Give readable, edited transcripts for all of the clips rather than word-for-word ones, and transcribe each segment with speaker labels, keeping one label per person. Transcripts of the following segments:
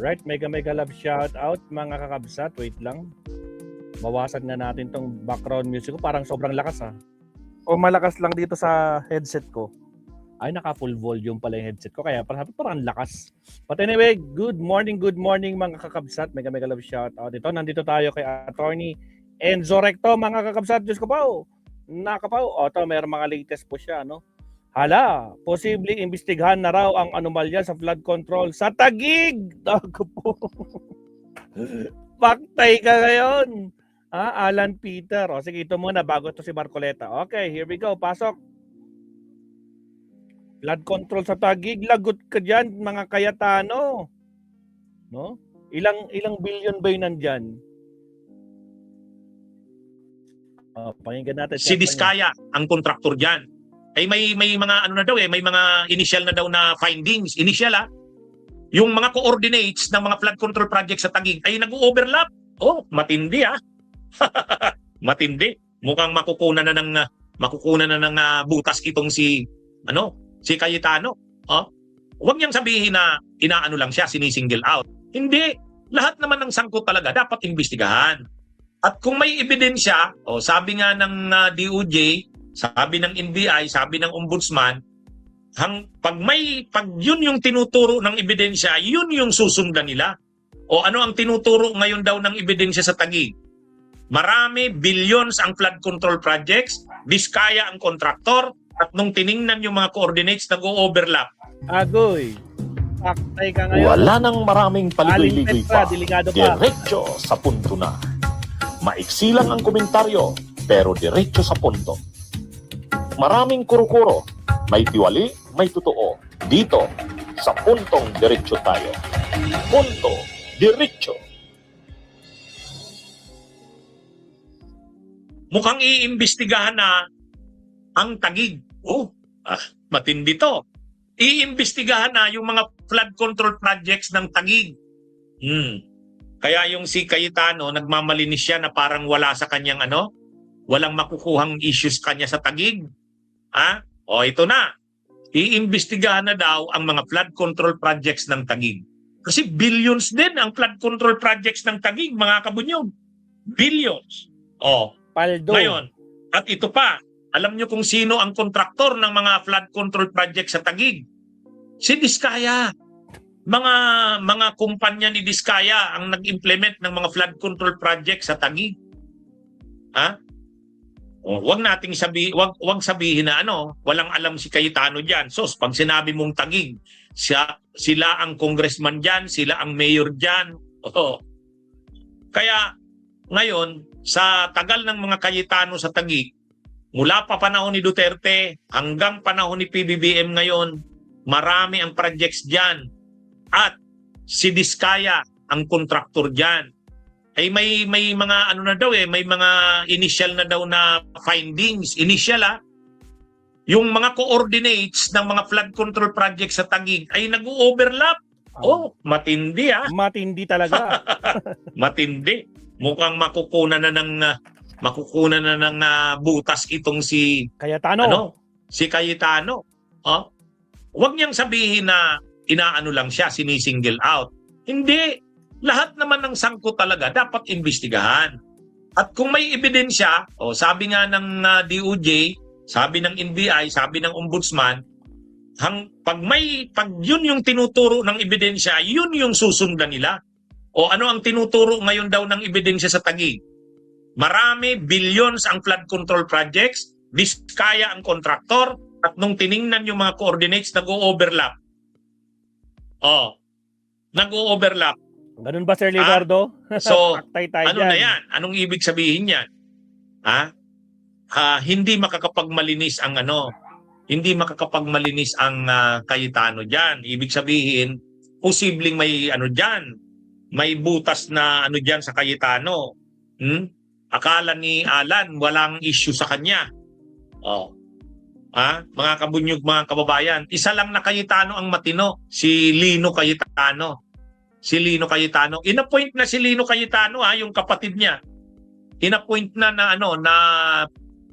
Speaker 1: Alright, mega love shout out mga kakabsat. Wait lang. Bawasan na natin tong background music ko. Parang sobrang lakas O malakas lang dito sa headset ko. Ay, naka full volume pala yung headset ko. Kaya parang lakas. But anyway, good morning mga kakabsat. Mega love shout out. Nandito tayo kay Attorney Enzo Recto mga kakabsat. Diyos ko po. Nakapaw. Mayroong mga latest po siya, no? Hala, posibleng imbestigahan na raw ang anomalya sa flood control sa Taguig. Dago po. Paktay ka ngayon. Alan Peter. Sige, ito muna bago ito si Marcoleta. Okay, here we go. Pasok. Flood control sa Taguig. Lagot ka dyan, mga Cayetano. No? Ilang billion ba yun nandyan? Pakinggan natin.
Speaker 2: Si Diskaya, ang kontraktor dyan. May mga ano na daw may mga initial na daw na findings. Initial yung mga coordinates ng mga flood control project sa Taguig ay nag-overlap. Matindi matindi. Mukhang makukunan na ng butas itong si Cayetano. Huwag niyang sabihin na inaano lang siya, sinisingle out. Hindi. Lahat naman ng sangkot talaga dapat imbestigahan. At kung may ebidensya, sabi nga ng DOJ, sabi ng NBI, sabi ng Ombudsman, pag yun yung tinuturo ng ebidensya, yun yung susundan nila. Ano ang tinuturo ngayon daw ng ebidensya sa Taguig? Marami, billions ang flood control projects, Diskaya ang kontraktor, at nung tiningnan yung mga coordinates, nag-o-overlap.
Speaker 1: Agoy, paktay ka ngayon.
Speaker 3: Wala nang maraming paligoy-ligoy pa.
Speaker 1: Diretso
Speaker 3: sa punto na. Maiksi lang ang komentaryo, pero diretso sa punto. Maraming kuro-kuro, may tiwali, may totoo. Dito, sa puntong diretso tayo. Punto, diretso.
Speaker 2: Mukhang iimbestigahan na ang Taguig. Matindi to. Iimbestigahan na yung mga flood control projects ng Taguig. Kaya yung si Cayetano, nagmamalinis siya na parang wala sa kanyang walang makukuhang issues kanya sa Taguig. Ito na. Iimbestigahan na daw ang mga flood control projects ng Taguig. Kasi billions din ang flood control projects ng Taguig, mga kabunyog. Billions.
Speaker 1: Paldo.
Speaker 2: Ngayon, at ito pa, alam nyo kung sino ang kontraktor ng mga flood control projects sa Taguig? Si Diskaya. Mga kumpanya ni Diskaya ang nag-implement ng mga flood control projects sa Taguig. Wag sabihin na walang alam si Cayetano diyan. Pag sinabi mong Taguig, sila ang congressman diyan, sila ang mayor diyan. Kaya ngayon, sa tagal ng mga Cayetano sa Taguig, mula pa panahon ni Duterte hanggang panahon ni PBBM ngayon, marami ang projects diyan. At si Diskaya ang kontraktor diyan. May mga may mga initial na daw na findings. Initial yung mga coordinates ng mga flood control projects sa Taguig ay nag-o-overlap. Matindi
Speaker 1: Matindi talaga.
Speaker 2: Matindi. Mukhang makukunan na ng butas itong si
Speaker 1: Cayetano.
Speaker 2: Si Cayetano. Huwag niyang sabihin na inaano lang siya, sinisingle out. Hindi. Lahat naman ng sangkot talaga dapat imbestigahan. At kung may ebidensya, sabi nga ng DOJ, sabi ng NBI, sabi ng Ombudsman, pag yun yung tinuturo ng ebidensya, yun yung susundan nila. Ano ang tinuturo ngayon daw ng ebidensya sa Taguig? Marami, billions ang flood control projects, Diskaya ang kontraktor, at nung tiningnan yung mga coordinates, nag-o-overlap. Nag-o-overlap.
Speaker 1: Ganun ba, Sir Leonardo?
Speaker 2: Ano na yan? Anong ibig sabihin yan? Hindi makakapagmalinis ang Cayetano dyan. Ibig sabihin, posibleng may dyan. May butas na dyan sa Cayetano. Akala ni Alan, walang issue sa kanya. Mga kabunyog, mga kababayan, isa lang na Cayetano ang matino, si Lino Cayetano. Inappoint na si Lino Cayetano, yung kapatid niya. Inappoint na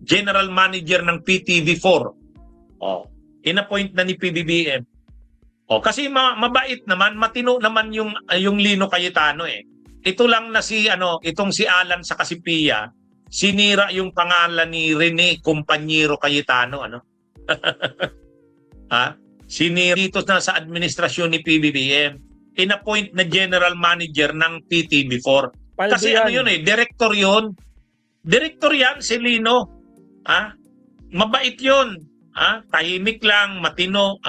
Speaker 2: general manager ng PTV4. Inappoint na ni PBBM. Kasi mabait naman, matino naman yung Lino Cayetano eh. Ito lang na itong si Alan sa Kasipia, sinira yung pangalan ni Rene Compañero Cayetano, ha? Sinira dito na sa administrasyon ni PBBM. In-appoint na general manager ng PTB4.
Speaker 1: Paldo
Speaker 2: Kasi yun director yun. Director yan si Lino. Mabait yun. Tahimik lang, matino,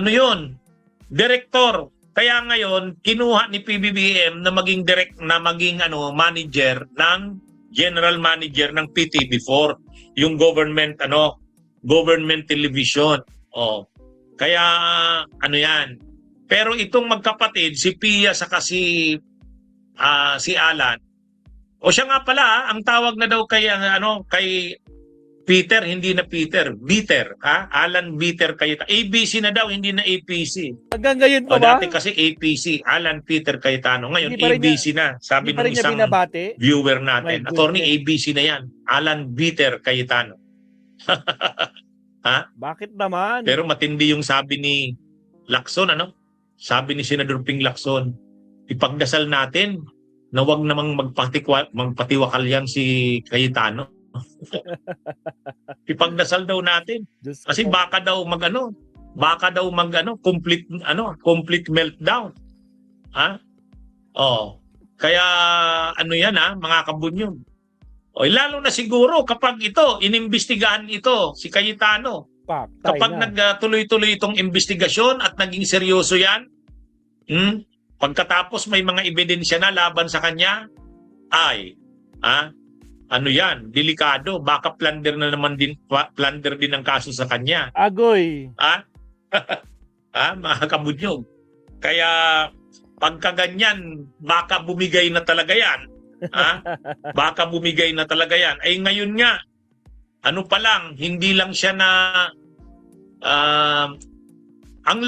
Speaker 2: yun? Director. Kaya ngayon, kinuha ni PBBM na maging manager ng general manager ng PTB4, yung government television. Kaya yan. Pero itong magkapatid, si Pia saka si Alan. Siya nga pala, ang tawag na daw kay Peter, hindi na Peter, Bitter, Alan Bitter Cayetano. ABC na daw, hindi na APC.
Speaker 1: Hanggang ngayon pa ba?
Speaker 2: Dati kasi APC, Alan Peter Cayetano. Ngayon,
Speaker 1: Hindi pa rin
Speaker 2: ABC na. Sabi
Speaker 1: Hindi pa
Speaker 2: ng
Speaker 1: rin niya
Speaker 2: isang
Speaker 1: binabati.
Speaker 2: viewer natin.
Speaker 1: My
Speaker 2: Attorney,
Speaker 1: goodness.
Speaker 2: ABC na yan. Alan Bitter Cayetano.
Speaker 1: Bakit naman?
Speaker 2: Pero matindi yung sabi ni Lacson, Sabi ni Senador Ping Lacson, ipagdasal natin na wag namang magpatiwakal yan si Cayetano. Ipagdasal daw natin.
Speaker 1: Diyos
Speaker 2: Kasi
Speaker 1: ko.
Speaker 2: baka daw complete meltdown. Kaya mga kabunyog. Lalo na siguro kapag inimbestigahan si Cayetano. Kapag nagtuloy-tuloy itong investigasyon at naging seryoso yan, pagkatapos may mga ebidensya na laban sa kanya, delikado. Baka plunder din ang kaso sa kanya.
Speaker 1: Agoy.
Speaker 2: Mga kabunyog. Kaya pagkaganyan, baka bumigay na talaga yan. Baka bumigay na talaga yan. Ay ngayon nga, hindi lang siya na ang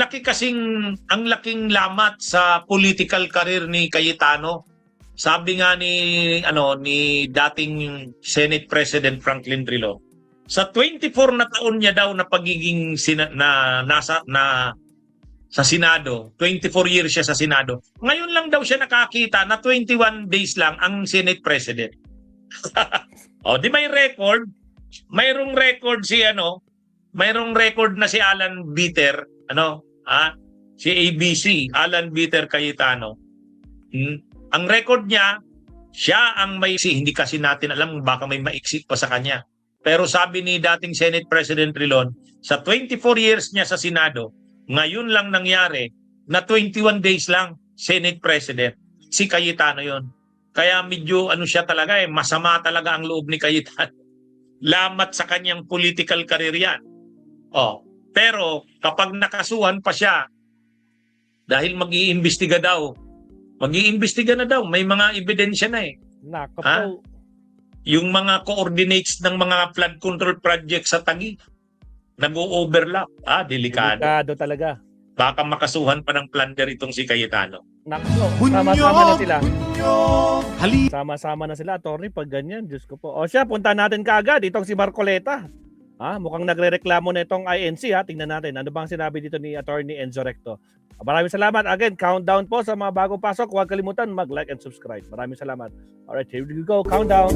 Speaker 2: laking lamat sa political career ni Cayetano. Sabi nga ni dating Senate President Franklin Drilon, sa 24 na taon niya daw na pagiging sa Senado, 24 years siya sa Senado. Ngayon lang daw siya nakakita na 21 days lang ang Senate President. Di may record? Mayroong record mayroong record na si Alan Bitter, si ABC, Alan Bitter Cayetano. Ang record niya, siya ang hindi kasi natin alam, baka may maiksik pa sa kanya. Pero sabi ni dating Senate President Drilon, sa 24 years niya sa Senado, ngayon lang nangyari na 21 days lang Senate President. Si Cayetano yon. Kaya medyo siya talaga masama talaga ang loob ni Cayetano. Lamat sa kanyang political career yan. Pero kapag nakasuhan pa siya, dahil mag-iimbestiga na daw, may mga ebidensya na
Speaker 1: Nako po.
Speaker 2: Yung mga coordinates ng mga flood control project sa Taguig, nag-o-overlap. Delikado.
Speaker 1: Delikado talaga.
Speaker 2: Baka makasuhan pa ng plunder itong si Cayetano.
Speaker 1: Nako, sama-sama na sila. Sama-sama na sila, attorney, pag ganyan. Diyos ko po. Siya, punta natin kaagad itong si Marcoleta. Mukhang nagre-reklamo na itong INC. Tingnan natin. Ano bang sinabi dito ni Attorney Enzo Recto? Maraming salamat. Again, countdown po sa mga bagong pasok. Huwag kalimutan mag-like and subscribe. Maraming salamat. Alright, here we go. Countdown.